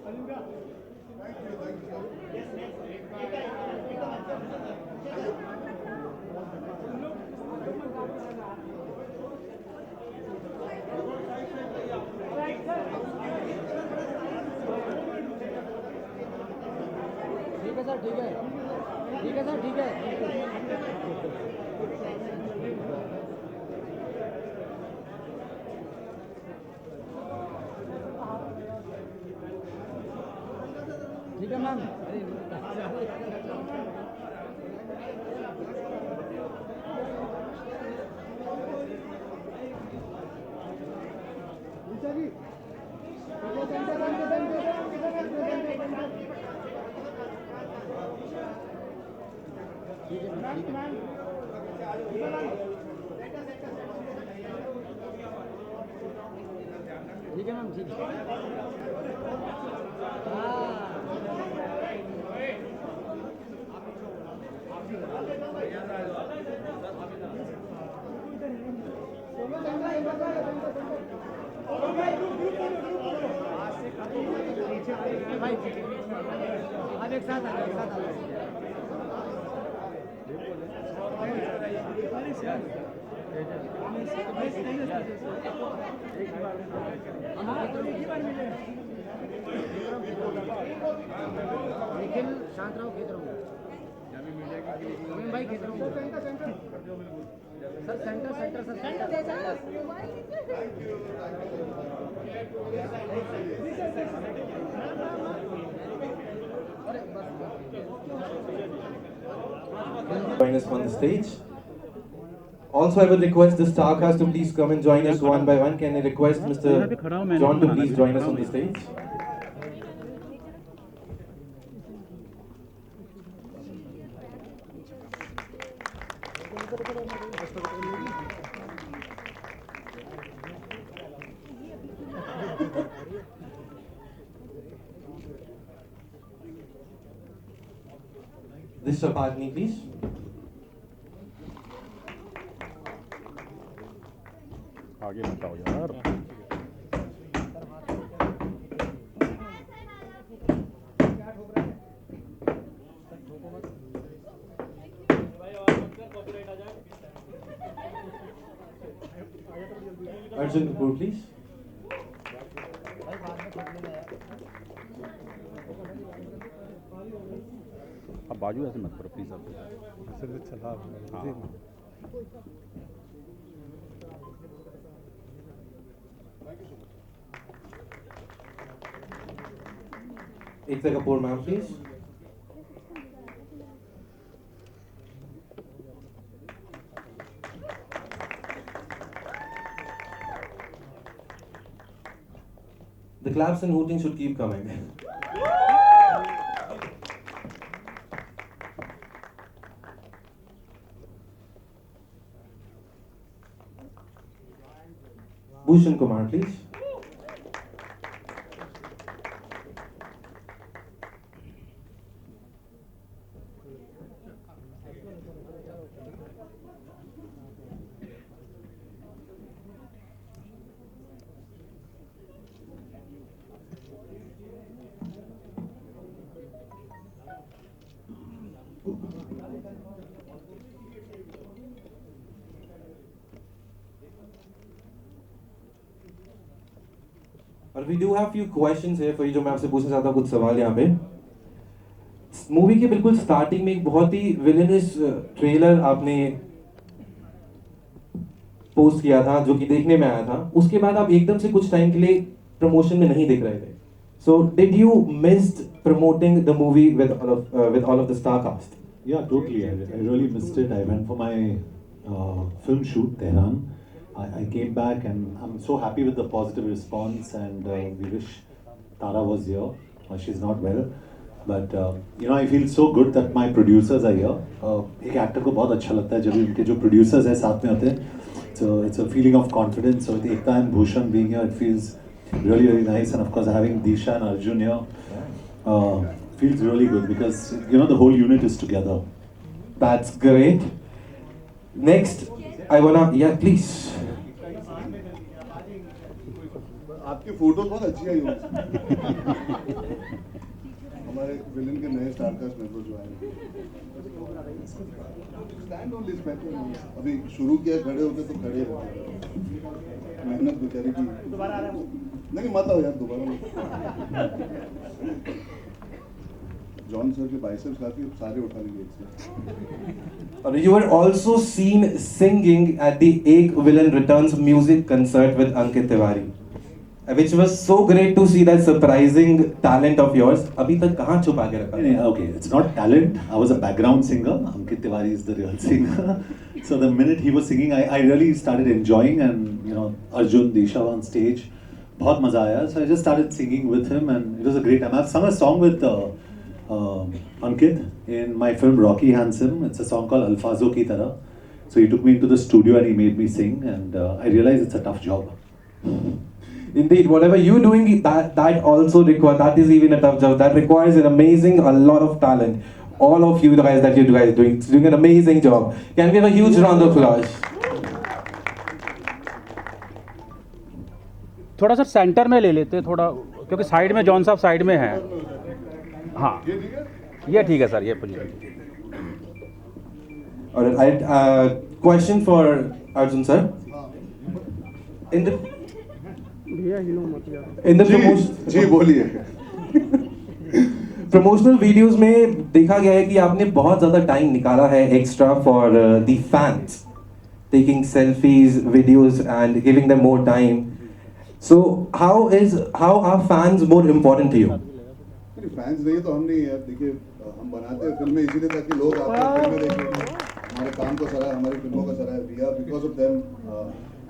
ठीक है सर, ठीक है, ठीक है सर, ठीक है। ठीक है मैम। ठीक है मैम, ठीक है। भाई अब एक साथ आ जाओ, एक साथ आ जाओ। निखिल शांत रहो, खेत रहो भाई, खेत रहो sir. Centre centre sir, centre they centre. Join us on the stage. Also, I would request the star cast to please come and join us one by one. Can I request Mr. John to please join us on the stage? Disha Patani, please. आगे बताओ यार। Arjun, please. अब बाजू ऐसे मत करो please. आप ऐसे चला Ekta Kapoor, ma'am, please. The claps and hooting should keep coming. Bhushan Kumar, please. और we do have few questions here for you जो मैं आपसे पूछना चाहता हूँ, कुछ सवाल यहाँ पे। मूवी के बिल्कुल स्टार्टिंग में एक बहुत ही विलेनस ट्रेलर आपने पोस्ट किया था जो कि देखने में आया था, उसके बाद आप एकदम से कुछ टाइम के लिए प्रमोशन में नहीं दिख रहे थे। So did you missed promoting the movie with all of the star cast? Yeah, totally. I really missed it. I went for my film shoot, Tehran. I came back and I'm so happy with the positive response, and we wish Tara was here. She's not well, but you know, I feel so good that my producers are here. एक actor को बहुत अच्छा लगता है जब उनके जो producers हैं साथ में होते हैं. So it's a feeling of confidence. So with Ekta and Bhushan being here, it feels really, really nice. And of course, having Disha and Arjun here feels really good because you know the whole unit is together. That's great. Next, I wanna, yeah, please. आपकी photo बहुत अच्छी आई होंगी हमारे villain के नए star cast member जो आए stand on this अभी शुरू किया खड़े होके तो खड़े रहते मेहनत बेचारी की नहीं मत आओ यार दोबारा जॉन सर के बाइसेप्स काफी सारे उठा लेंगे एक से You were also seen singing at the Ek Villain Returns music concert with Ankit Tiwari, which was so great to see that surprising talent of yours. अभी तक कहाँ छुपा के रखा? Okay, it's not talent. I was a background singer. Ankit Tiwari is the real singer. So the minute he was singing, I really started enjoying, and you know, Arjun, Disha on stage, बहुत मजा आया. So I just started singing with him, and it was a great time. I've sung a song with Ankit in my film Rocky Handsome. It's a song called Alfazo Ki Tarah. So he took me into the studio and he made me sing, and I realized it's a tough job. Indeed, whatever you're doing, that also requires, that is even a tough job. That requires an amazing, a lot of talent. All of you guys that you guys doing an amazing job. Can we have a huge round of applause? थोड़ा सा centre में ले लेते थोड़ा, क्योंकि side में John साहब side में हैं. हाँ ये ठीक है सर, ये position. Alright, question for Arjun sir. In the promotion, जी बोलिए प्रमोशनल वीडियोस में देखा गया है कि आपने बहुत ज़्यादा टाइम निकाला है extra for the fans, taking selfies, videos and giving them more time. So how are fans more important to you? Fans नहीं तो हम नहीं है. देखिए हम बनाते हैं फिल्में इसीलिए ताकि लोग आपकी फिल्में देखें, हमारे काम को सराहे, हमारी फिल्मों का सराहे. We are because of them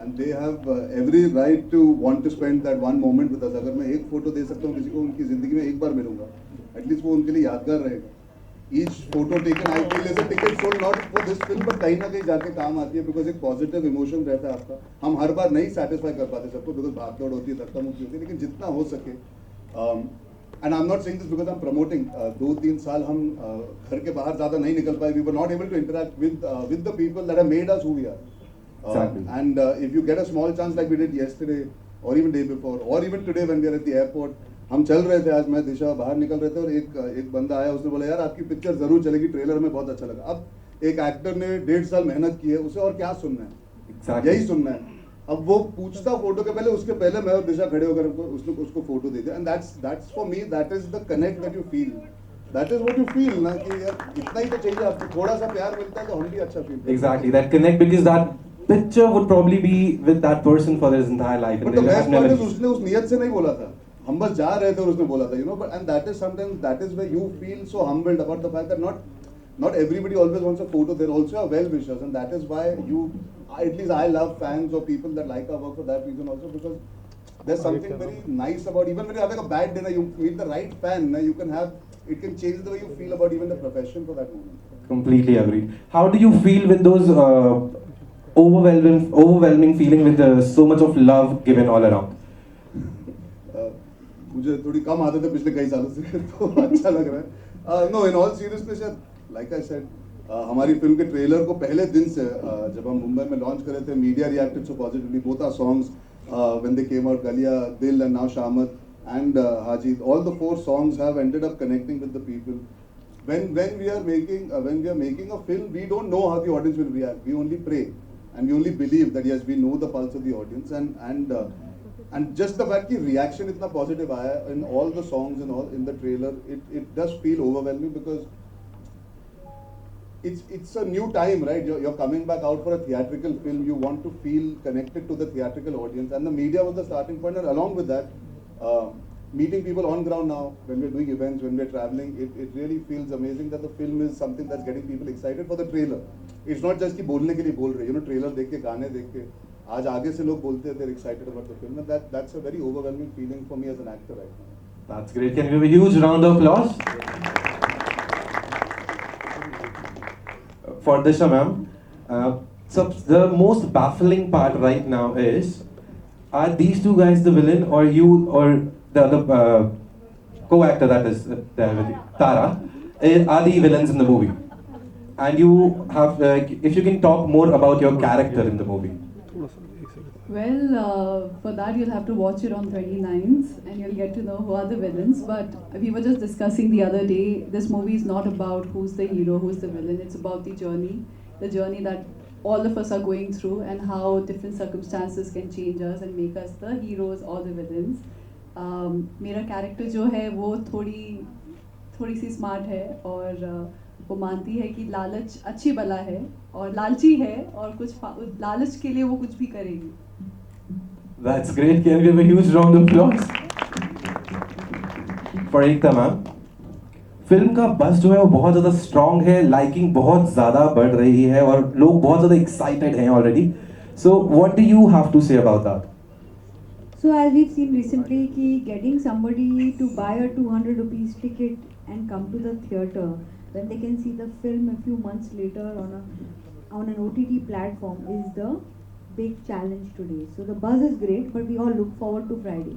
and they have every right to want to spend that one moment with us. अगर मैं एक फोटो दे सकता हूँ किसी को, उनकी जिंदगी में एक बार मिलूंगा, एटलीस्ट वो उनके लिए यादगार रहेगा. Each photo taken I feel as a ticket sold not for this film, but कहीं ना कहीं जाके काम आती है, बिकॉज एक पॉजिटिव इमोशन रहता है आपका. हम हर बार नहीं सेटिस्फाई कर पाते सबको, बिकॉज भाग दौड़ होती है, धक्का मुक्की होती है, लेकिन जितना हो सके. And I am not saying this because I am promoting. 2-3 साल हम घर के बाहर ज़्यादा नहीं निकल पाए. We were not able to interact with the people that have made us who we are. And if you get a small chance like we did yesterday or even day before or even today when we are at the airport, हम चल रहे थे, आज मैं दिशा बाहर निकल रहे थे और एक बंदा आया, उसने बोला यार आपकी पिक्चर जरूर चलेगी, ट्रेलर में बहुत अच्छा लगा. अब एक एक्टर ने 1.5 साल मेहनत की है, उसे और क्या सुनना है? यही सुनना है. अब वो पूछता फोटो के पहले, उसके पहले मैं और दिशा खड़े होकर उसको फोटो दे दिया. And that's for me, that is the connect that you feel. That is what you feel ना, कि यार इतना ही तो चाहिए आपको. थोड़ा सा प्यार मिलता है तो हम भी अच्छा फील करते हैं. Exactly, that connect, because that picture would probably be with that person for his entire life. But the best part is उसने उस नियत से नहीं बोला था, हम बस जा रहे थे और उसने बोला था, you know. But and that is sometimes, that is where you feel so humbled about the fact that not everybody always wants a photo. There also are well wishers, and that is why at least I love fans or people that like our work for that reason also, because there's something very nice about, even when you're having a bad dinner, you meet the right fan, you can have, it can change the way you feel about even the profession for that moment. Completely agreed. How do you feel with those overwhelming feeling with so much of love given all around? मुझे थोड़ी कम आदत है पिछले कई सालों से, तो अच्छा लग रहा है. No, in all seriousness, like I said, हमारी फिल्म के ट्रेलर को पहले दिन से जब हम मुंबई में लॉन्च कर रहे थे, media reacted so positively. Both our songs when they came out, Galiya, Dil and now Shamat and Haji, all the 4 songs have ended up connecting with the people. When we are making a film, we don't know how the audience will react. We only pray and we only believe that yes, we know the pulse of the audience, and just the fact that reaction itna positive aaya in all the songs and all in the trailer, it does feel overwhelming, because it's a new time, right? You're coming back out for a theatrical film. You want to feel connected to the theatrical audience, and the media was the starting point. And along with that, meeting people on ground now, when we're doing events, when we're traveling, it really feels amazing that the film is something that's getting people excited for the trailer. It's not just कि बोलने के लिए बोल रहे, you know, trailer देख के, गाने देख के, आज आगे से लोग बोलते हैं, they're excited about the film, and that's a very overwhelming feeling for me as an actor right now. That's great. Can we have a huge round of applause for Disha ma'am? So the most baffling part right now is, are these two guys the villain, or you, or the other co-actor that is there with you, Tara, are the villains in the movie? And you have, if you can talk more about your character in the movie. Well, for that you'll have to watch it on 29th and you'll get to know who are the villains. But we were just discussing the other day, this movie is not about who's the hero, who's the villain. It's about the journey that all of us are going through and how different circumstances can change us and make us the heroes or the villains. मेरा character जो है वो थोड़ी सी smart है और वो मानती है कि लालच अच्छी बला है और लालची है और लालच के लिए वो कुछ भी करेगी. That's great. Can we give a huge round of applause for Ekta ma'am? Film का बस जो है वो बहुत ज़्यादा स्ट्रॉन्ग है, लाइकिंग बहुत ज़्यादा बढ़ रही है और लोग बहुत ज़्यादा एक्साइटेड हैं already. So what do you have to say about that? So as we've seen recently, getting somebody to buy a 200 rupees ticket and come to the theatre when they can see the film a few months later on an OTT platform is the big challenge today. So the buzz is great, but we all look forward to Friday.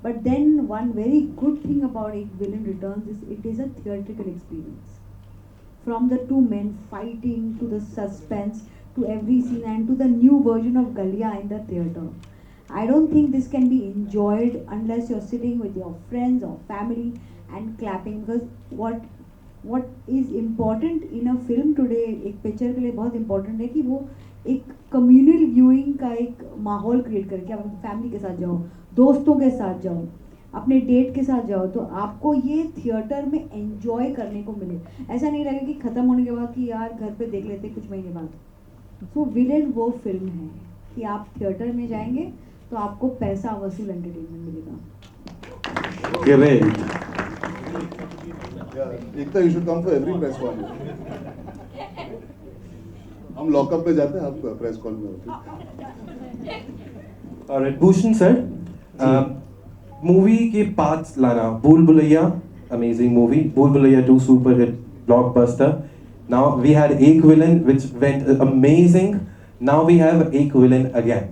But then one very good thing about Ek Villain Returns is it is a theatrical experience. From the two men fighting to the suspense to every scene and to the new version of Galia in the theatre. I don't think this can be enjoyed unless you're sitting with your friends or family and clapping, because what is important in a film today, एक picture के लिए बहुत important है कि वो एक communal viewing का एक माहौल create करके आप अपनी फैमिली के साथ जाओ, दोस्तों के साथ जाओ, अपने डेट के साथ जाओ, तो आपको ये थिएटर में एंजॉय करने को मिले. ऐसा नहीं लगेगा कि ख़त्म होने के बाद कि यार घर पे देख लेते कुछ महीने बाद. सो विलेन वो फिल्म है कि आप थिएटर में जाएंगे तो आपको पैसा वसूल एंटरटेनमेंट मिलेगा. Great. Yeah, Ekta, you should come for every press call. हम लॉकअप में जाते हैं, आप प्रेस कॉल में होते. Alright, Bhushan sir, मूवी के पार्ट्स लाना, भूल भुलैया, amazing movie, भूल Bhulaiyaa 2 super hit blockbuster. Now we had Ek Villain which went amazing. Now we have Ek Villain again.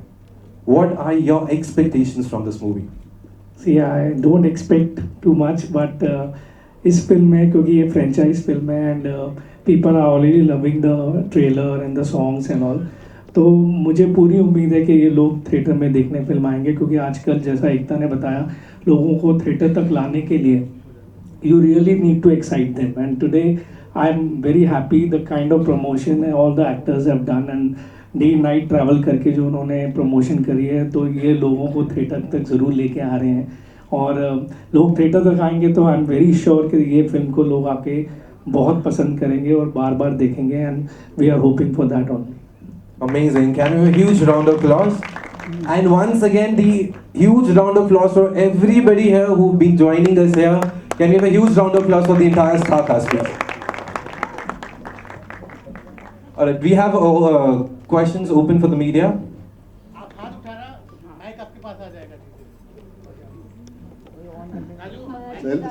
What are your expectations from this movie? See, I don't expect too much, but इस film में क्योंकि ये franchise film है and people are already loving the trailer and the songs and all, तो मुझे पूरी उम्मीद है कि ये लोग थिएटर में देखने फिल्म आएंगे, क्योंकि आजकल जैसा एकता ने बताया लोगों को थिएटर तक लाने के लिए you really need to excite them. And today I am very happy the kind of promotion all the actors have done and day night travel करके जो उन्होंने प्रमोशन करी है, तो ये लोगों को थिएटर तक ज़रूर लेके आ रहे हैं और लोग थिएटर तक आएंगे तो आई एम वेरी श्योर कि ये फिल्म को लोग आके बहुत पसंद करेंगे और बार बार देखेंगे and we are hoping for that only. Amazing. Can we have a huge round of applause? And once again, the huge round of applause for everybody here who've been joining us here. Can we have a huge round of applause for the entire star cast, please? Alright, we have questions open for the media. आप हाथ उठाना, mic आपके पास आ जाएगा.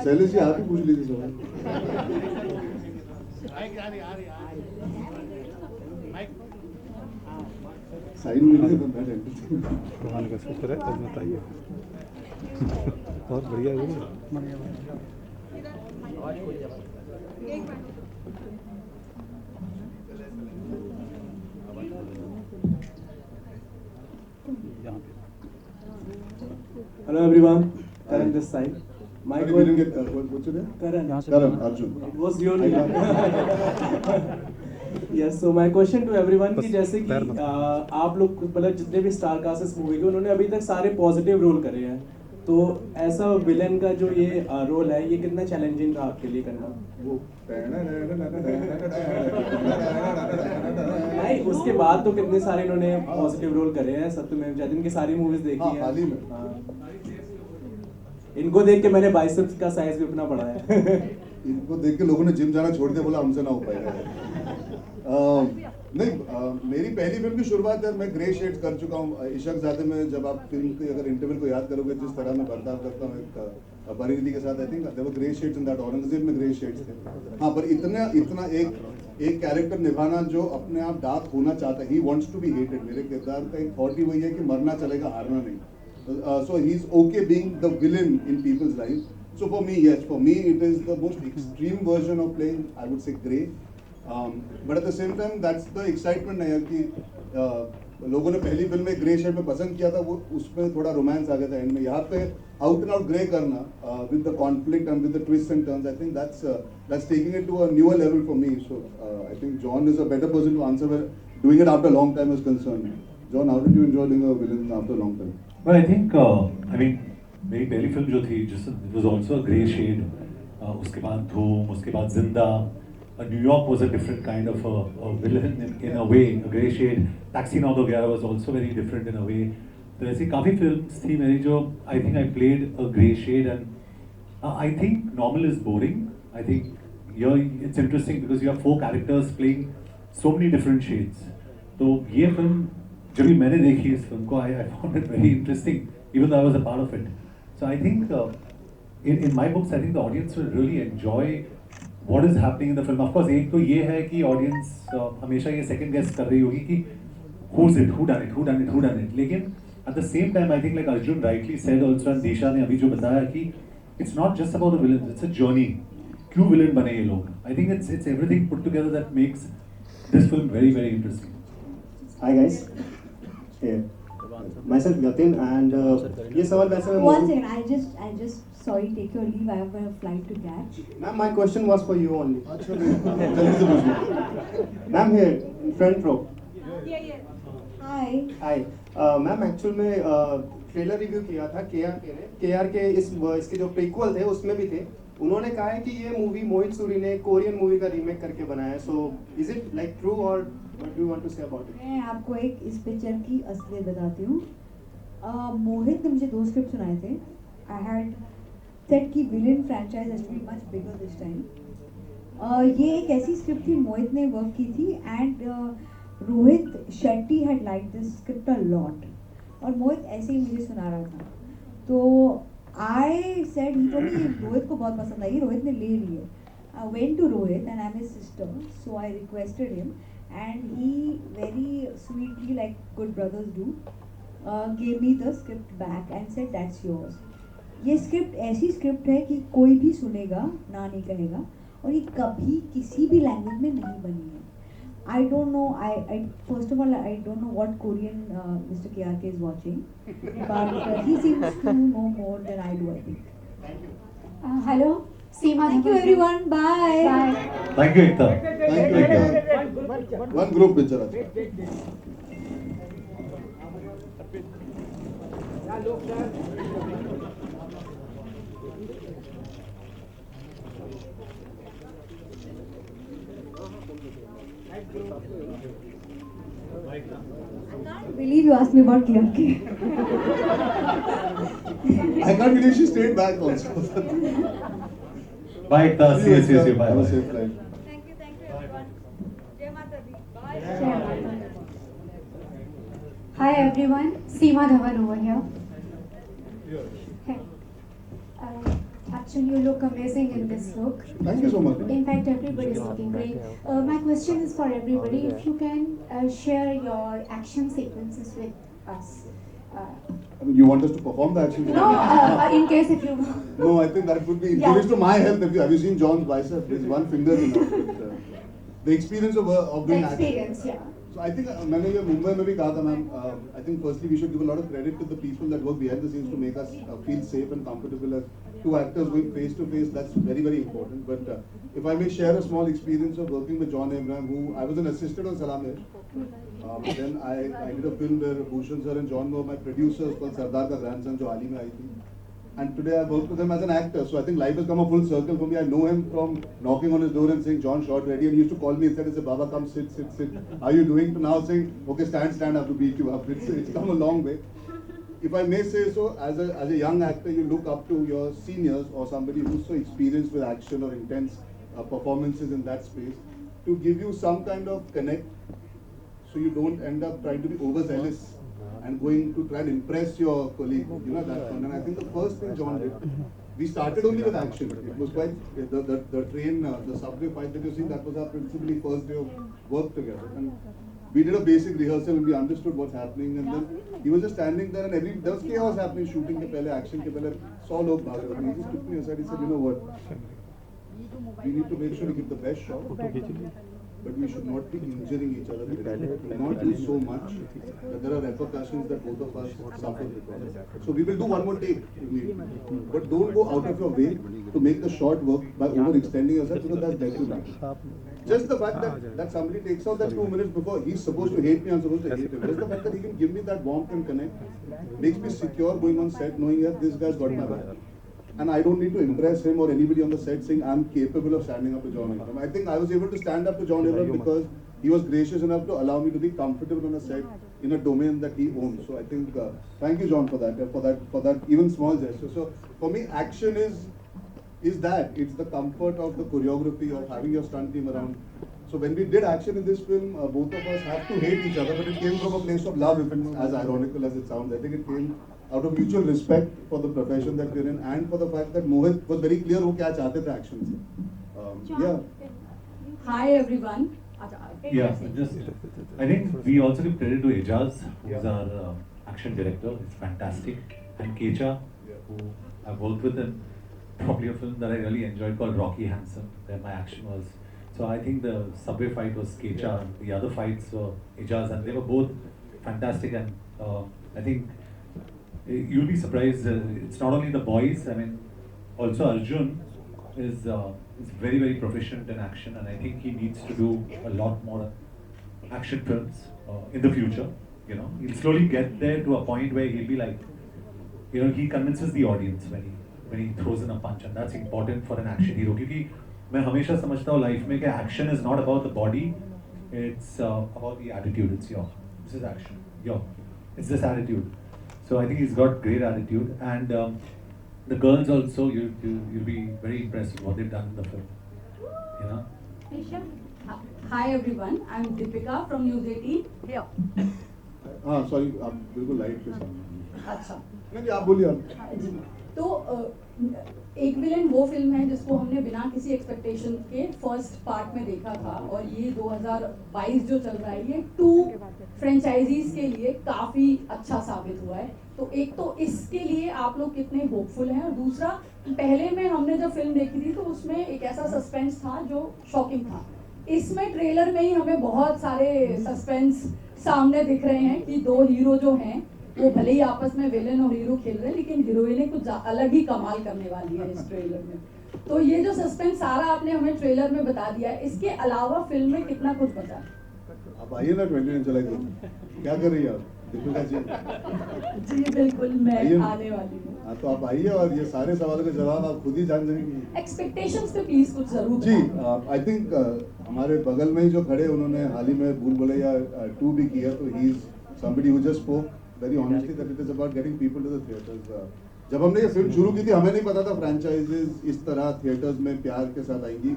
शैलेश जी आप ही पूछ लीजिए सवाल. Mic आ रही. माइक साइन मिल गया तो बैठ. भगवान का शुक्र है. अब बताइए. बहुत बढ़िया है. Hello everyone, Karan this side. My We didn't get what's your name? Karan Arjun. It was your name. Yes, so my question to everyone कि जैसे कि आप लोग मतलब जितने भी स्टार कास्ट इस मूवी के उन्होंने अभी तक सारे पॉजिटिव रोल करे हैं, तो ऐसा विलेन का जो ये रोल है ये कितना चैलेंजिंग था आपके लिए करना? वो नहीं, उसके बाद तो कितने सारे इन्होंने पॉजिटिव रोल करे हैं. सत्यमेव जयते इनकी सारी मूवीज देखी हैं. हाल ही में इनको देख के मैंने बाइसेप्स का साइज भी अपना बढ़ाया है. इनको देख के लोगों ने जिम जाना छोड़ दिया, बोला हमसे ना हो पाएगा. नहीं, मेरी पहली फिल्म की शुरुआत है, मैं ग्रे शेड्स कर चुका हूँ. इशक ज़ादे में जब आप फिल्म के अगर इंटरवल को याद करोगे जिस तरह मैं बर्ताव करता हूँ एक परिणति के साथ, I think there were grey shades in that. Aurangzeb में ग्रे शेड्स थे. हाँ, पर इतना एक कैरेक्टर निभाना जो अपने आप डार्क होना चाहता है, he wants to be hated. मेरे किरदार का एक थॉट ही वही है कि मरना चलेगा, हारना नहीं. So he's okay being the villain in people's lives. So for me, yes, for me it is the most extreme version of playing, I would say, grey. But at the same time, that's the excitement. कि लोगों ने पहली film में grey shade में पसंद किया था, वो उसमें थोड़ा रोमांस आ गया था एंड में. यहाँ पे आउट एंड आउट ग्रे करना with the conflict and with the twist and turns, I think that's taking it to a newer level for me. So I think John is a better person to answer where doing it after a long time is concerned. John, how did you enjoy doing a villain after a long time? Well, I think, I mean, मेरी पहली film जो थी, just it was also a grey shade. उसके बाद धूम, उसके बाद जिंदा. New York was a different kind of a villain in a way, a grey shade. Taxi Now the Gyara was also very different in a way. तो ऐसी काफ़ी films थी मेरी जो I think I played a grey shade, and I think normal is boring. I think here it's interesting because you have 4 characters playing so many different shades. तो ये film जब भी मैंने देखी इस फिल्म को, I found it very interesting, even though I was a part of it. So I think in my books, I think the audience will really enjoy what is happening in the film. Of course, एक तो ये है कि audience हमेशा ये second guess कर रही होगी कि who's it, who done it, who done it, who done it. लेकिन at the same time, I think like Arjun rightly said also, and Disha ने अभी जो बताया कि it's not just about the villains, it's a journey. क्यों villain बने ये लोग? I think it's everything put together that makes this film very very interesting. Hi guys, here myself Yatin, and ये सवाल वैसे मैं One second, I just sorry, take your leave. I have a flight to catch. Ma'am, my question was for you only. Ma'am, here in front row. Hi. Hi. Ma'am, actual में trailer review किया था KR के इसके जो prequel थे उसमें भी थे. उन्होंने कहा है कि ये मूवी मोहित सूरी ने कोरियन मूवी का रीमेक करके बनाया है. So is it like true or what do you want to say about it? मैं आपको एक इस पिक्चर की असलियत बताती हूँ. मोहित ने मुझे 2 स्क्रिप्ट सुनाए थे. I had said कि villain franchise has to be much bigger this time. ये एक ऐसी स्क्रिप्ट थी, मोहित ने वर्क की थी and Rohit Shetty had like this script a lot. और मोहित ऐसे ही मुझे सुना रहा था. तो I said he told me Rohit को बहुत पसंद आई, रोहित ने ले लिए. I went to Rohit and I am his sister, so I requested him and he very sweetly, like good brothers do, gave me the script back and said that's yours. ये script ऐसी script है कि कोई भी सुनेगा ना नहीं कहेगा, और ये कभी किसी भी लैंग्वेज में नहीं बनी है. I don't know, I first of all I don't know what Korean Mr. KRK is watching, but he seems to know more than I do, I think. Hello, Seema. Thank you everyone, bye. Bye. Thank you, Ekta. Thank you. One group picture. I can't believe you asked me about KRK. I can't believe she stayed back also. Bye, Ekta. See you. Bye. Have a safe flight. Thank you everyone. Jai Mata Di. Bye. Jai Mata Di. Hi everyone, Seema Dhawan over here. Hey. Actually, you look amazing in this look. Thank you so much. In fact, everybody is looking great. My question is for everybody. If you can share your action sequences with us. I mean, you want us to perform the action? No, in case if you. No, I think that would be injurious to my health. Have you seen John's bicep? There's one finger enough. The experience of doing action. Experience, yeah. So I think मैंने ये मुंबई में भी कहा था ma'am. I think firstly we should give a lot of credit to the people that work behind the scenes to make us feel safe and comfortable as 2 actors going face to face. That's very very important. But if I may share a small experience of working with John Abraham, who I was an assistant on Salamesh. Then I did a film where Bhushan sir and John were my producers, called Sardar Ka Grandson, जो हाल ही में आई थी. And today I work with him as an actor. So I think life has come a full circle for me. I know him from knocking on his door and saying, John, shot ready. And he used to call me and say, Baba, come sit. How are you doing? To now saying, okay, stand, I have to beat you up. It's come a long way. If I may say so, as a young actor, you look up to your seniors or somebody who's so experienced with action or intense performances in that space to give you some kind of connect, so you don't end up trying to be overzealous and going to try and impress your colleague, you know, that one. And I think the first thing John did, we started only with action. It was quite, the train, the subway fight that you see, that was our principally first day of work together. And we did a basic rehearsal and we understood what's happening, and then he was just standing there and there was chaos happening, shooting ke pehle, action ke pehle, 100 log bhag rahe. He just took me aside, he said, you know what, we need to make sure we give the best shot. but we should not be injuring each other. We not do so much that there are repercussions that both of us suffer because of. So we will do one more take if need, but don't go out of your way to make the short work by overextending yourself, because that's detrimental. Just the fact that somebody takes out that 2 minutes before he's supposed to hate me, I'm supposed to hate him. Just the fact that he can give me that warmth and connect makes me secure going on set, knowing that this guy's got my back. And I don't need to impress him or anybody on the set saying I'm capable of standing up to John Abraham. I think I was able to stand up to John Abraham because he was gracious enough to allow me to be comfortable on a set in a domain that he owns. So I think, thank you, John, for that even small gesture. So for me, action is that. It's the comfort of the choreography, of having your stunt team around. So when we did action in this film, both of us have to hate each other, but it came from a place of love, if it's as ironical as it sounds. I think it came out of mutual respect for the profession that we're in, and for the fact that Mohit was very clear wo kya chahte the action se. Yeah. Hi everyone. Yeah, I think we also give credit to Ejaz, who's our action director. It's fantastic. And Kecha, who I've worked with in probably a film that I really enjoyed called Rocky Hanson, where my action was. So I think the subway fight was Kecha, and the other fights were Ejaz, and they were both fantastic. And I think you'll be surprised. It's not only the boys. I mean, also Arjun is very, very proficient in action, and I think he needs to do a lot more action films in the future. You know, he'll slowly get there to a point where he'll be like, you know, he convinces the audience when he throws in a punch, and that's important for an action hero. क्योंकि मैं हमेशा समझता हूँ life में कि action is not about the body, it's about the attitude. It's this is action. It's this attitude. So I think he's got great attitude, and the girls also, you'll be very impressed with what they've done in the film. You know. Disha. Hi everyone, I'm Deepika from News 18 here. Sorry, आप बिल्कुल light पे सामने. अच्छा. नहीं आप बोलिए आप. तो एक विलेन वो फिल्म है जिसको हमने बिना किसी एक्सपेक्टेशन के फर्स्ट पार्ट में देखा था, और ये 2022 जो चल रहा है ये 2 फ्रेंचाइजीज के लिए काफी अच्छा साबित हुआ है. तो एक तो इसके लिए आप लोग कितने होपफुल हैं, और दूसरा पहले में हमने जब फिल्म देखी थी तो उसमें एक ऐसा सस्पेंस था जो शॉकिंग था. इसमें ट्रेलर में ही हमें बहुत सारे सस्पेंस सामने दिख रहे हैं कि 2 हीरो जो हैं वो भले ही आपस में विलेन और हीरो खेल रहे हैं, लेकिन हीरोइनें कुछ अलग ही कमाल करने वाली है इस ट्रेलर में. तो ये जो सस्पेंस सारा आपने हमें ट्रेलर में बता दिया है, इसके अलावा फिल्म में कितना कुछ बचा? आप आइए ना 29 जुलाई को. क्या कर रही है आप? दीपिका जी. जी बिल्कुल, मैं आने वाली हूँ. हाँ तो आप आइए और ये सारे सवालों के जवाब आप खुद ही जान जाएंगे. एक्सपेक्टेशंस पे प्लीज कुछ जरूर जी. आई थिंक हमारे बगल में ही जो खड़े उन्होंने हाल ही में भूल भुलैया 2 भी किया, तो he is somebody who just spoke very honestly that it is about getting people to the theaters. जब हमने ये फिल्म शुरू की थी हमें नहीं पता था फ्रेंचाइजेस इस तरह थिएटर्स में प्यार के साथ आएंगी.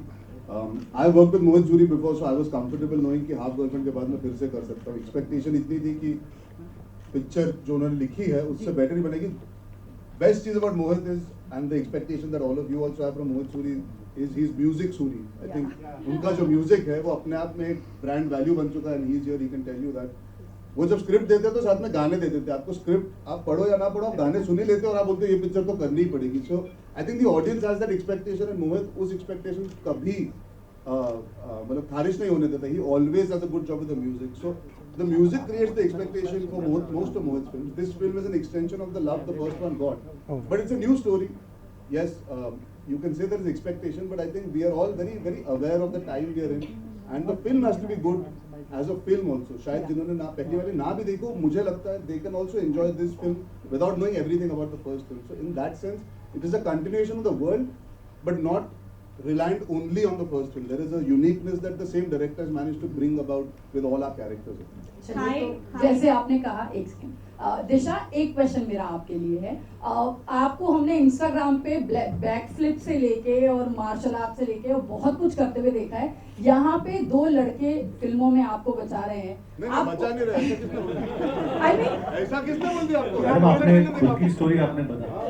I worked with Mohit Suri before, so I was comfortable knowing कि हाफ गर्लफ्रेंड के बाद मैं फिर से कर सकता हूँ. एक्सपेक्टेशन इतनी थी कि पिक्चर जो उन्होंने लिखी है उससे बेटर ही बनेगी. बेस्ट चीज about Mohit is and the expectation that all of you also have from Mohit Suri is his music Suri. I think उनका जो म्यूजिक है वो अपने आप में एक ब्रांड वैल्यू बन चुका है, and he is here, he can tell you that. वो जब स्क्रिप्ट देते तो साथ में गाने दे देते. आपको स्क्रिप्ट आप पढ़ो या ना पढ़ो, आप गाने सुन ही लेते और आप बोलते ये पिक्चर तो करनी ही पड़ेगी. So I think the audience has that expectation, and Mohit उस एक्सपेक्टेशन कभी मतलब खारिज नहीं होने देता. He always does a good job with the music. So the music creates the expectation for most of Mohit films. This film is an extension of the love the first one got, but it's a new story. Yes, you can say there is expectation, but I think we are all very, very aware of the time we are in, and the film has to be good as a film also. शायद जिन्होंने ना पहली वाली ना भी देखो, मुझे लगता है they can also enjoy this film without knowing everything about the first film. So in that sense, it is a continuation of the world, but not reliant only on the first film. There is a uniqueness that the same director has managed to bring about with all our characters. जैसे आपने कहा, एक second दिशा, एक question मेरा आपके लिए है. आपको हमने इंस्टाग्राम पे बैक फ्लिप से लेके और मार्शल आर्ट से लेके और बहुत कुछ करते हुए देखा है. यहाँ पे 2 लड़के फिल्मों में आपको बचा रहे हैं. नहीं, बचा नहीं रहे. ऐसा किसने बोल दिया? I mean, ऐसा किसने बोल दिया आपको? आपने खुद की स्टोरी आपने बताया.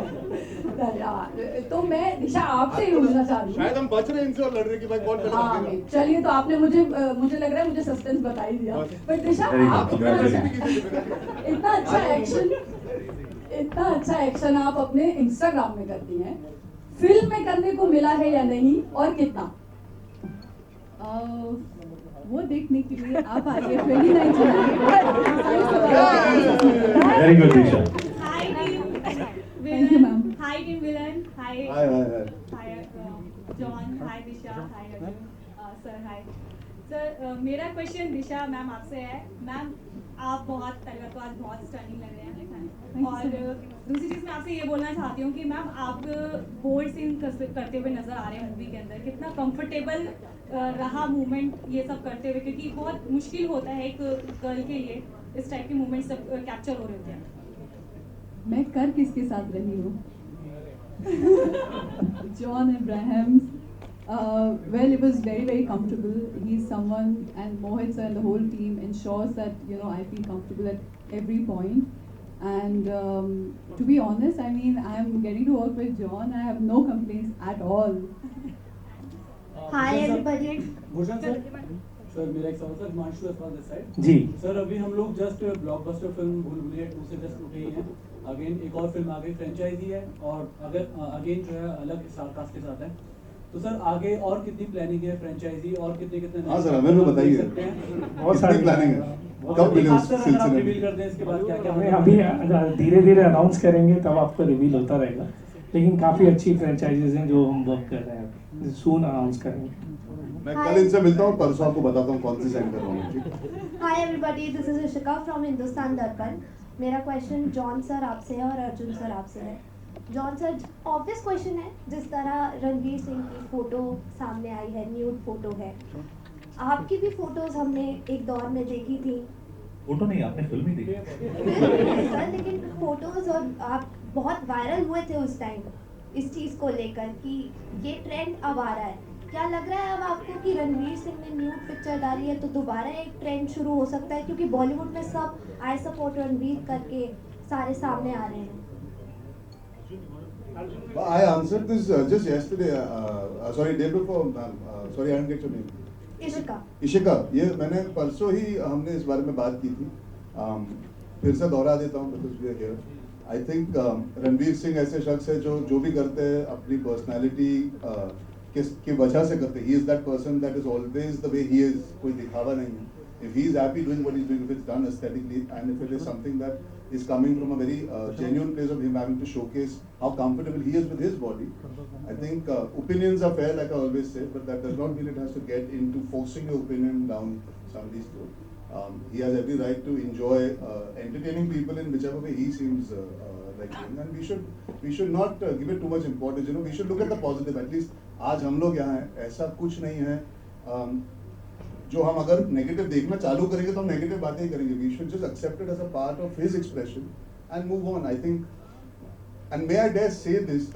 तो मैं दिशा आपसे ही पूछना चाह रही हूँ. शायद हम बच रहे हैं इनसे और लड़ रहे कि भाई कौन पहले भागेगा. चलिए, तो आपने मुझे लग रहा है मुझे सस्पेंस बता ही दिया. बट दिशा, आप इतना अच्छा एक्शन आप अपने इंस्टाग्राम में करती हैं, फिल्म में करने को मिला है या नहीं, और कितना? वो देखने के लिए आप आइए 29 जुलाई Very good, Disha. Hi team Thank you, ma'am. Hi team villain. Hi. Hi. Hi John. Hi Disha. Hi Arjun. Sir hi. Sir मेरा क्वेश्चन दिशा मैम आपसे है. मैम आप बहुत पहले तो आज बहुत स्टनिंग लग रहे हैं और दूसरी चीज़ मैं आपसे ये बोलना चाहती हूँ कि मैम आप बोल्ड सीन करते हुए नजर आ रहे हैं मूवी के अंदर. कितना कंफर्टेबल रहा मूवमेंट ये सब करते हुए, क्योंकि बहुत मुश्किल होता है एक गर्ल के लिए इस टाइप के मूवमेंट सब कैप्चर हो रहे होते हैं. मैं कर किसके साथ रही हूँ? John Abrahams. Well, it was very comfortable. He's someone, and Mohit sir and the whole team ensures that I feel comfortable at every point. And to be honest, I mean, I'm getting to work with John. I have no complaints at all. Hi everybody. Bhushan sir, sir मेरा एक सवाल sir, Himanshu Aswal this side. जी sir अभी हम लोग just blockbuster film भूल भुलैया 2 से just उठे ही हैं. अगेन एक और फिल्म आगे फ्रेंचाइजी है और अगर अगेन जो है अलग स्टार कास्ट के साथ है. तो सर आगे और कितनी प्लानिंग है फ्रेंचाइजी और कितने हाँ सर हमें भी बताइए बहुत कितनी सारी प्लानिंग है, कब मिले उस सिलसिले में? रिवील कर दें इसके बाद क्या क्या हमें अभी धीरे धीरे अनाउंस करेंगे तब आपको रिवील होता रहेगा. लेकिन काफ़ी अच्छी फ्रेंचाइजीज हैं जो हम वर्क कर रहे हैं, सून अनाउंस करेंगे. मैं कल इनसे मिलता हूँ, परसों आपको बताता हूँ कौन सी सेंड कर रहा हूँ. Hi everybody, this is Ishika from Hindustan दर्पण. मेरा क्वेश्चन जॉन सर आपसे है और अर्जुन सर आपसे है. जॉन सर, ऑब्वियस क्वेश्चन है, जिस तरह रणवीर सिंह की फोटो सामने आई है, न्यूड फोटो है, आपकी भी फोटोज हमने एक दौर में देखी थी. फोटो नहीं, आपने फिल्म ही देखी. सर लेकिन फोटोज और आप बहुत वायरल हुए थे उस टाइम इस चीज़ को लेकर कि ये ट्रेंड अब आ रहा है. क्या लग रहा है अब आपको कि रणवीर सिंह ने न्यूड पिक्चर डाली है तो दोबारा एक ट्रेंड शुरू हो सकता है, क्योंकि बॉलीवुड में सब आई सपोर्ट रणवीर करके सारे सामने आ रहे हैं. I answered this just yesterday. Sorry, day before. Sorry, I didn't get your name. Ishika. ये मैंने परसों ही हमने इस बारे में बात की थी. फिर से दोहरा देता हूँ because we are here. I think Ranveer Singh ऐसे शख्स है जो भी करते हैं अपनी पर्सनालिटी की वजह से करते हैं. He is that person that is always the way he is. कोई दिखावा नहीं है. If he is happy doing what he's doing, if it's done aesthetically, and if it is something that is coming from a very genuine place of him having to showcase how comfortable he is with his body, I think opinions are fair, like I always say, but that does not mean it has to get into forcing your opinion down somebody's throat. He has every right to enjoy entertaining people in whichever way he seems like doing, and we should not give it too much importance. We should look at the positive. At least आज हम लोग यहाँ हैं, ऐसा कुछ नहीं है जो हम अगर नेगेटिव देखना चालू करेंगे तो हम नेगेटिव बातें ही करेंगे. We should just accept it as a part of his expression and move on. I think, and may I dare say this,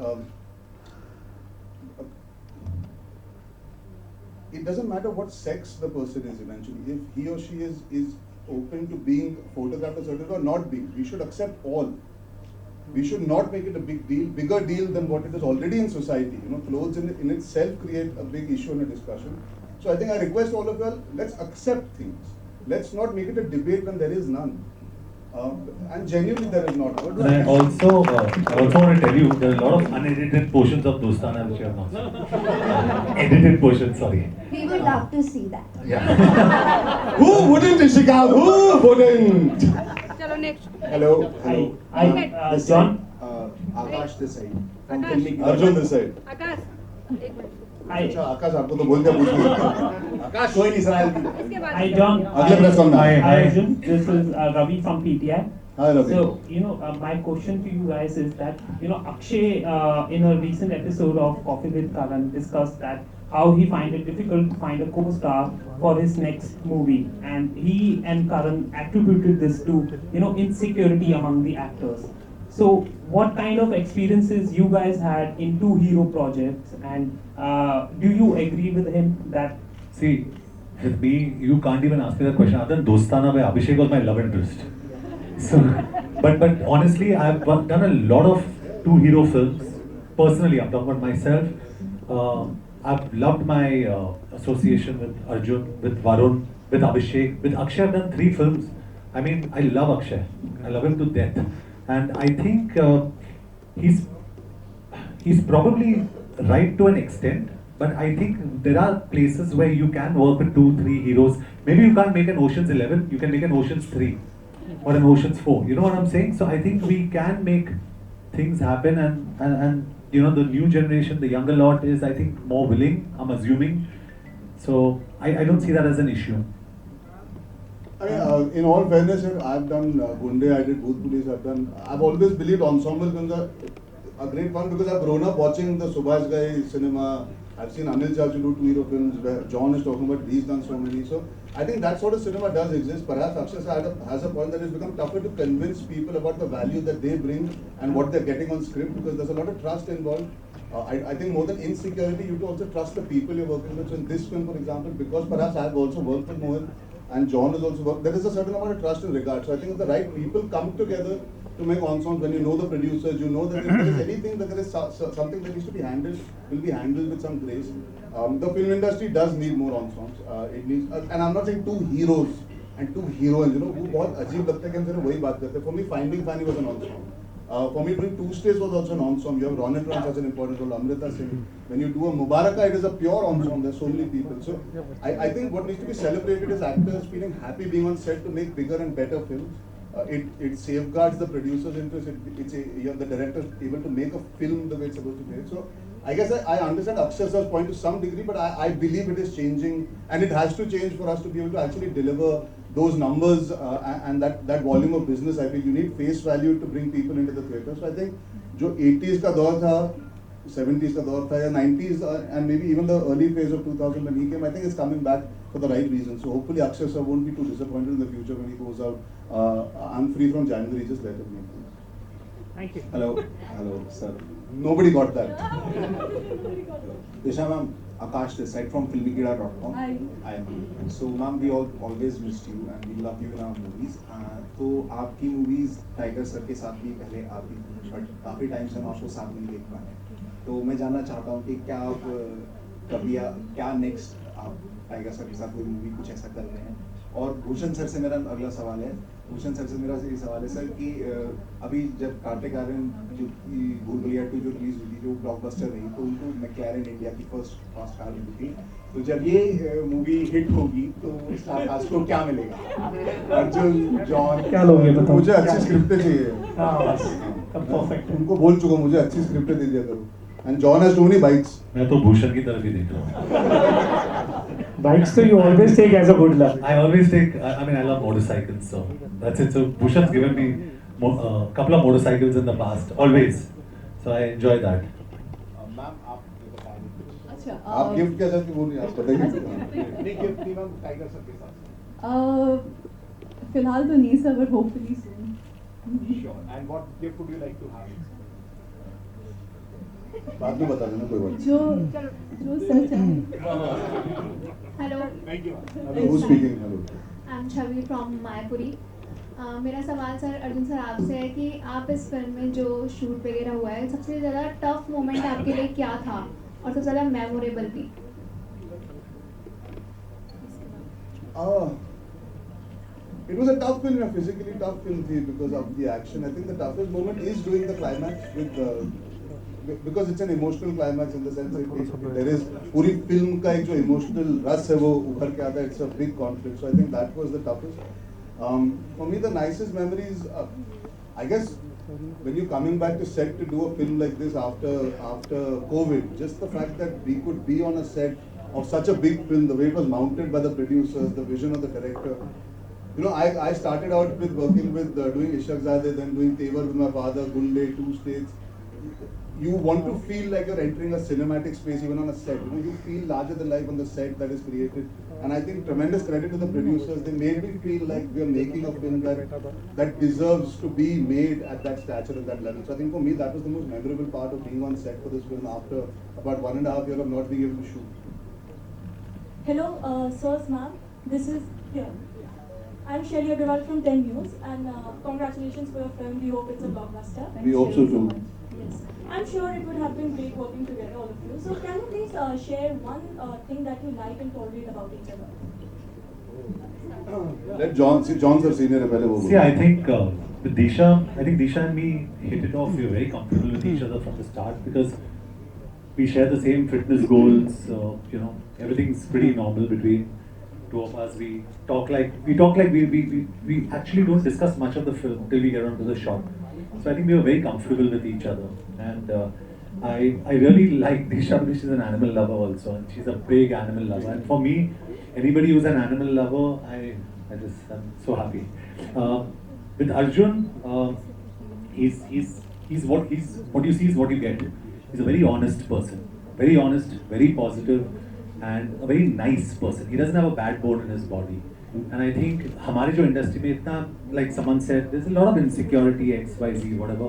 it doesn't matter what sex the person is eventually. If he or she is open to being photographed as certain or not being, we should accept all. We should not make it a bigger deal than what it is already in society. Clothes in itself create a big issue and a discussion. So I think I request all of you all, let's accept things. Let's not make it a debate when there is none. And genuinely there is not. And I also want to tell you, there are a lot of unedited portions of Dostana which you have not seen. Edited portions, sorry. We would love to see that. Yeah. Who wouldn't, Ishika? Who wouldn't? चलो next. Hello. John. Akash this side. Arjun this side. आकाश एक minute. अच्छा आकाश आपको तो बोल दिया पूछ नहीं सकता. आकाश कोई नहीं सर. इसके बाद Hi John. अगले प्रेस कौन है? Hi Arjun. This is Ravi from PTI. Hi Ravi. So my question to you guys is that Akshay in a recent episode of Coffee with Karan discussed that how he find it difficult to find a co-star for his next movie, and he and Karan attributed this to insecurity among the actors. So what kind of experiences you guys had in two hero projects, and do you agree with him that? See, with me, you can't even ask me that question. Other than Dostana by Abhishek was my love interest. So, but honestly, I've done a lot of two hero films. Personally, I'm talking about myself. I've loved my association with Arjun, with Varun, with Abhishek, with Akshay. I've done 3 films. I mean, I love Akshay. I love him to death. And I think he's probably right to an extent, But I think there are places where you can work with 2, 3 heroes. Maybe you can't make an Ocean's 11, you can make an Ocean's 3 or an Ocean's 4. You know what I'm saying? So I think we can make things happen, and you know, the new generation, the younger lot is, I think, more willing, I'm assuming. So I don't see that as an issue. I mean, in all fairness, I've done Gunde, I did Bhoot Police, I've always believed ensemble films are a great fun because I've grown up watching the Subhash Ghai cinema. I've seen Anil Chachu do 2 hero films where John is talking about, he's done so many. So I think that sort of cinema does exist. Perhaps Akshay has a point that it's become tougher to convince people about the value that they bring and what they're getting on script, because there's a lot of trust involved. I think more than insecurity, you have to also trust the people you're working with. So in this film, for example, because perhaps I've also worked with Mohit and John has also worked, there is a certain amount of trust and regard. So I think if the right people come together to make ensembles, when you know the producers, you know that if there is anything, that there is something that needs to be handled, will be handled with some grace. The film industry does need more ensembles. It needs, and I'm not saying 2 heroes and 2 heroines, you know, वो बहुत अजीब लगता है कि हम सिर्फ वही बात करते हैं. For me, Finding Fanny was an ensemble. For me, doing 2 Stays was also an ensemble. You have Ronit Ram, such an important role, Amrita Singh. When you do a Mubaraka, it is a pure ensemble. There's so many people. So I think what needs to be celebrated is actors feeling happy being on set to make bigger and better films. It safeguards the producer's interest. The director able to make a film the way it's supposed to be made. So I guess I understand Akshay sir's point to some degree, but I believe it is changing, and it has to change for us to be able to actually deliver those numbers and that volume of business. I feel you need face value to bring people into the theatre. So I think जो 80s का दौर था, 70s का दौर था, या 90s, and maybe even the early phase of 2000 when he came, I think it's coming back for the right reasons. So hopefully Akshay sir won't be too disappointed in the future when he goes out. I'm free from January, just let him know. Thank you. Hello, sir. Nobody got that. Disha ma'am, Akash this side from filmikida.com. Hi. So ma'am, we all always missed you and we love you in our movies. तो आपकी movies tiger sir के साथ भी पहले आती थी, but काफी time से हम आपको साथ नहीं देख पाए. तो मैं जानना चाहता हूँ कि क्या आप कभी क्या नेक्स्ट आप टाइगर सर के साथ कोई मूवी कुछ ऐसा कर रहे हैं. और भूषण सर से मेरा अगला सवाल है. भूषण सर से मेरा ये सवाल है सर कि अभी जब कार्तिक आर्यन जो भूल भुलैया 2 जो रिलीज हुई थी, जो ब्लॉकबस्टर रही, तो उनको मैकलैरेन इंडिया की फर्स्ट कार मिली थी. तो जब ये मूवी हिट होगी तो स्टार कास्ट को क्या मिलेगा? अर्जुन, जॉन, क्या लोगे बताओ? मुझे अच्छी स्क्रिप्टें चाहिए. परफेक्ट. उनको बोल चुका मुझे अच्छी स्क्रिप्टें दे दिया करो. And John has too many bikes. मैं तो भूषण की तरफ ही देख रहा हूँ. Bikes so you always take as a good luck. I always take. I mean, I love motorcycles, so that's it. So Bhushan's given me a couple of motorcycles in the past, always. So I enjoy that. Ma'am आप बताइए. अच्छा. आप gift क्या चाहते बोल रही हैं? आप बताइए. नहीं गिफ्ट नहीं मैम, टाइगर सर के साथ. फिलहाल तो नहीं sir, but hopefully soon. Sure. And what gift would you like to have? बाद में बता देना, कोई बात. जो सच है. Hello. Thank you. Hello, who's speaking? Hello. I am Chhavi from Mayapuri. मेरा सवाल सर अर्जुन सर आपसे है कि आप इस फिल्म में जो शूट वगैरह हुआ है, सबसे ज़्यादा टफ मोमेंट आपके लिए क्या था और सबसे ज़्यादा मेमोरेबल भी? It was a tough film, a physically tough film because of the action. I think the toughest moment is during the climax because it's an emotional climax in the sense that there is पूरी film का एक जो emotional रस है वो उभर के आता है. It's a big conflict. So I think that was the toughest. For me, the nicest memories, I guess, when you're coming back to set to do a film like this after COVID, just the fact that we could be on a set of such a big film, the way it was mounted by the producers, the vision of the director. You know, I started out with working with doing Ishaq Zadeh, then doing Tevar with my father, Gunde, 2 States. You want to feel like you're entering a cinematic space even on a set. You know, you feel larger than life on the set that is created. And I think tremendous credit to the producers. They made me feel like we are making a film that deserves to be made at that stature and that level. So I think for me that was the most memorable part of being on set for this film after about 1.5 years of not being able to shoot. Hello, sirs, ma'am. This is here. I'm Shelly Agarwal from 10 News, and congratulations for your film. We hope it's a blockbuster. We hope so too. Yes. I'm sure it would have been great working together, all of you. So can you please share one thing that you like and tolerate about each other? Let John, see, John's our senior. See, I think with Disha, and me hit it off. We were very comfortable with each other from the start because we share the same fitness goals. So everything's pretty normal between two of us. We talk like we actually don't discuss much of the film till we get onto the shot. So I think we were very comfortable with each other, and I really like Disha because she's an animal lover also, and she's a big animal lover. And for me, anybody who's an animal lover, I'm so happy. With Arjun, he's what you see is what you get. He's a very honest person, very honest, very positive, and a very nice person. He doesn't have a bad bone in his body. And I think हमारे जो industry में इतना, like someone said, there's a lot of insecurity, X, Y, Z, whatever.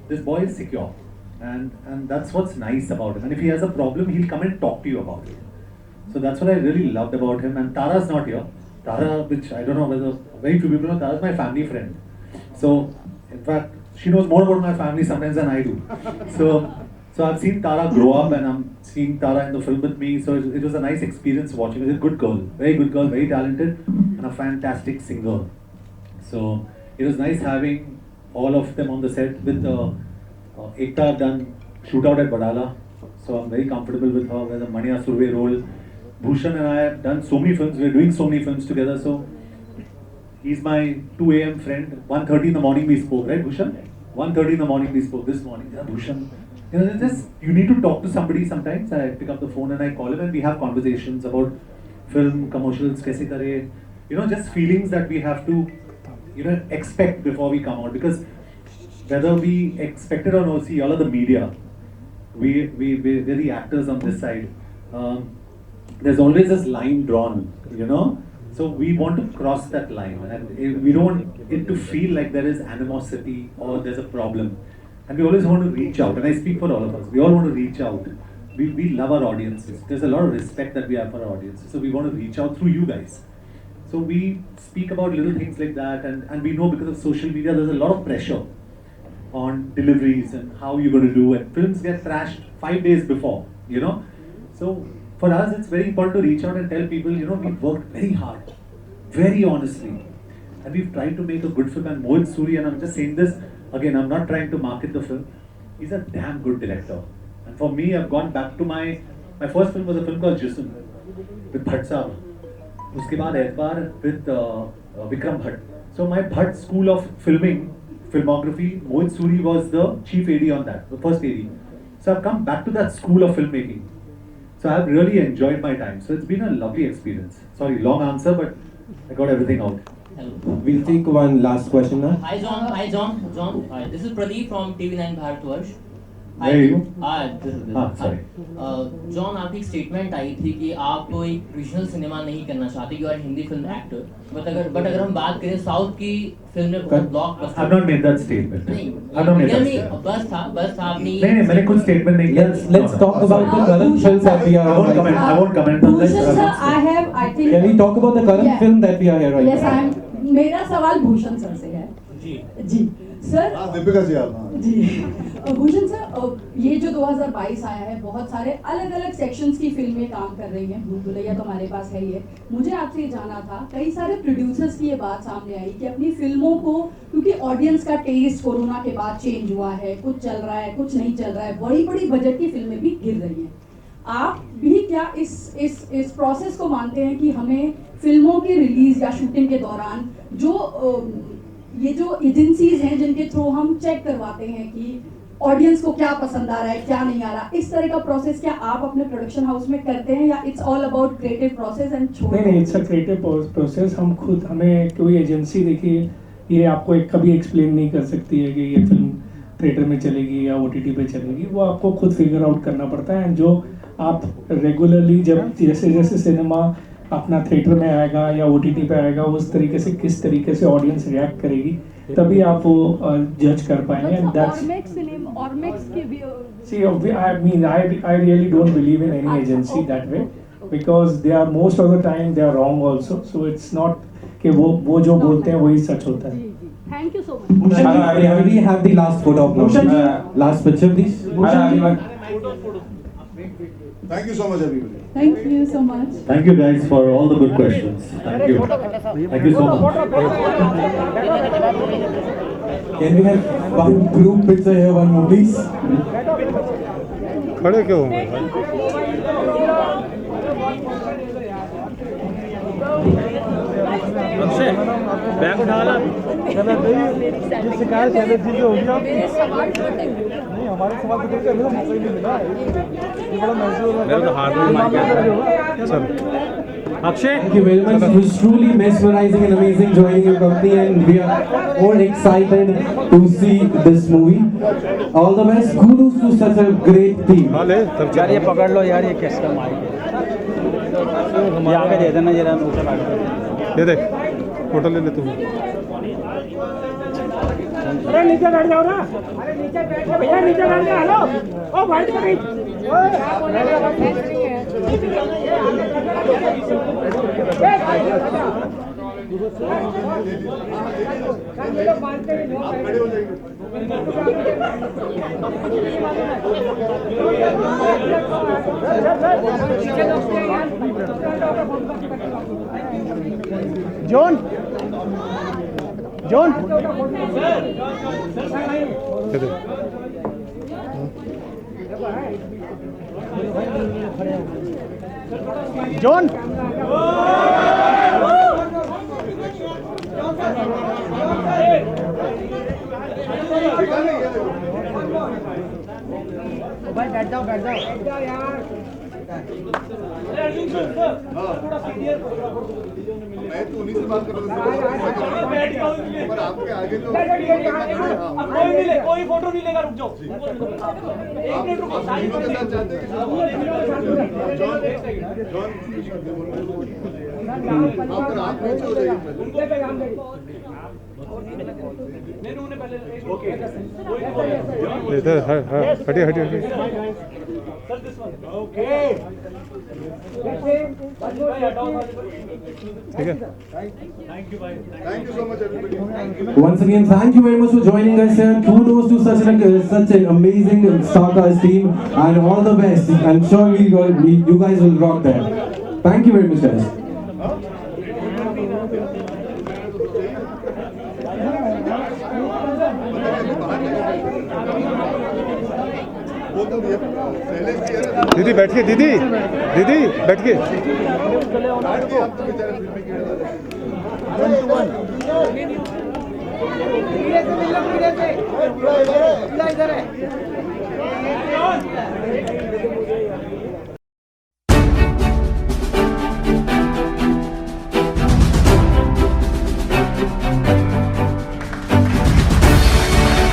This boy is secure, and that's what's nice about him. And if he has a problem, he'll come and talk to you about it. So that's what I really loved about him. And Tara's not here. Tara, which I don't know whether very few people know, Tara's my family friend. So in fact, she knows more about my family sometimes than I do. So I've seen Tara grow up, and I'm seeing Tara in the film with me. So it was a nice experience watching. She's a good girl, very talented, and a fantastic singer. So it was nice having all of them on the set. With Ekta, I've done Shootout at Badala, so I'm very comfortable with her. With the Mania Surve role, Bhushan and I have done so many films. We're doing so many films together. So he's my 2 a.m. friend. 1:30 in the morning we spoke, right, Bhushan? 1:30 in the morning we spoke. This morning, yeah, Bhushan. You need to talk to somebody sometimes. I pick up the phone and I call him, and we have conversations about film, commercials, kaise kare. Just feelings that we have to, expect before we come out. Because whether we expect it or not, see, all of the media, we're the actors on this side. There's always this line drawn, So we want to cross that line, and we don't want it to feel like there is animosity or there's a problem. And we always want to reach out, and I speak for all of us. We all want to reach out. We love our audiences. There's a lot of respect that we have for our audiences. So we want to reach out through you guys. So we speak about little things like that, and we know because of social media, there's a lot of pressure on deliveries and how you're going to do it. Films get trashed 5 days before, So for us, it's very important to reach out and tell people, we've worked very hard, very honestly. And we've tried to make a good film. And Mohit Suri, and I'm just saying this, again, I'm not trying to market the film. He's a damn good director. And for me, I've gone back to my first film was a film called Jism with Bhatt Saab. Uske baad Etbar with Vikram Bhatt. So my Bhatt school of filmography, Mohit Suri was the chief AD on that, the first AD. So I've come back to that school of filmmaking. So I've really enjoyed my time. So it's been a lovely experience. Sorry, long answer, but I got everything out. We'll take one last question now. Hi John. This is Pradeep from TV9 Bharatvarsh. Where are you? Sorry. John, आपकी statement आई थी कि आप एक traditional cinema नहीं करना चाहते, you are Hindi film actor. But अगर हम बात करें साउथ की फिल्म में बहुत blockbuster. I've not made that statement. I've not made that statement. बस था आपने. नहीं मैंने कुछ statement नहीं किया. Let's talk about the current films that we are. I won't comment on that. Bhushan sir, I think. Can we talk about the current film that we are here right now? Yes, मेरा सवाल Bhushan sir से है. जी sir. Deepika ji आप. जी Bhushan sir, ये जो 2022 आया है, बहुत सारे अलग अलग सेक्शंस की फिल्में काम कर रही हैं. भूल भुलैया तो हमारे पास है ही है. मुझे आपसे ये जानना था, कई सारे प्रोड्यूसर्स की ये बात सामने आई कि अपनी फिल्मों को, क्योंकि ऑडियंस का टेस्ट कोरोना के बाद चेंज हुआ है, कुछ चल रहा है, कुछ नहीं चल रहा है, बड़ी बड़ी बजट की फिल्में भी गिर रही हैं. आप भी क्या इस प्रोसेस को मानते हैं कि हमें फिल्मों की रिलीज या शूटिंग के दौरान ये जो एजेंसीज हैं जिनके थ्रू हम चेक करवाते हैं कि ऑडियंस को क्या पसंद आ रहा है, क्या नहीं आ रहा, इस तरह का प्रोसेस क्या आप अपने प्रोडक्शन हाउस में करते हैं, या it's all about creative process and नहीं, इट्स अ क्रिएटिव प्रोसेस. हमें कोई एजेंसी, देखिए, ये आपको कभी एक्सप्लेन नहीं कर सकती है कि ये फिल्म थिएटर में चलेगी या OTT पे चलेगी. वो आपको खुद फिगर आउट करना पड़ता है. जो आप रेगुलरली जब जैसे सिनेमा अपना थिएटर में आएगा या OTT पे आएगा, उस तरीके से किस तरीके से ऑडियंस रिएक्ट करेगी, तभी आप वो जज कर पाएंगे. And that's see, I really don't believe in any agency that way, because they are most of the time they are wrong also. So it's not कि वो जो बोलते हैं वही सच होता है. Thank you so much. We have the last photo of last picture, please. Thank you so much, everybody. Thank you so much. Thank you guys for all the good questions. Thank you. Thank you so much. Can we have one group picture here, one more, please? खड़े क्यों होंगे भाई? Akshay bag उठा ला। ये शिकायत allergy से होगी आप नहीं हमारे सवाल को करके अभी तो मौका ही नहीं मिला ये बड़ा महसूस हो रहा है। मेरे तो हाथ में मार चल Akshay Thank you very much. It was truly mesmerizing and amazing joining your company, and we are more excited to see this movie. All the best. Kudos to such a great team. हाँ ले तब यार ये पकड़ लो यार, ये किसका mic है? ये आगे दे देना जरा ऊपर आगे। ये देख फोटो ले ले तू। अरे नीचे बैठ जाओ ना, अरे नीचे बैठ जाओ भैया, नीचे बैठ जाओ। हेलो ओ भाई करीब जॉन जॉन ये देख जॉन भाई बैठ जाओ यार। मैं तो उन्हीं से बात कर रहा था पर आपके आगे तो कोई फोटो नहीं लेगा, रुक जाओ। आप तीनों के साथ जाते हैं। जॉन आप पीछे हो जाइए। इधर हटिए हटिए हटिए। ठीक है। Thank you so much everybody. Once again, thank you very much for joining us here. Kudos to such an amazing Starcast team, and all the best. I'm sure you guys will rock that. Thank you very much, guys. दीदी बैठिए, दीदी दीदी बैठिए। धीरे से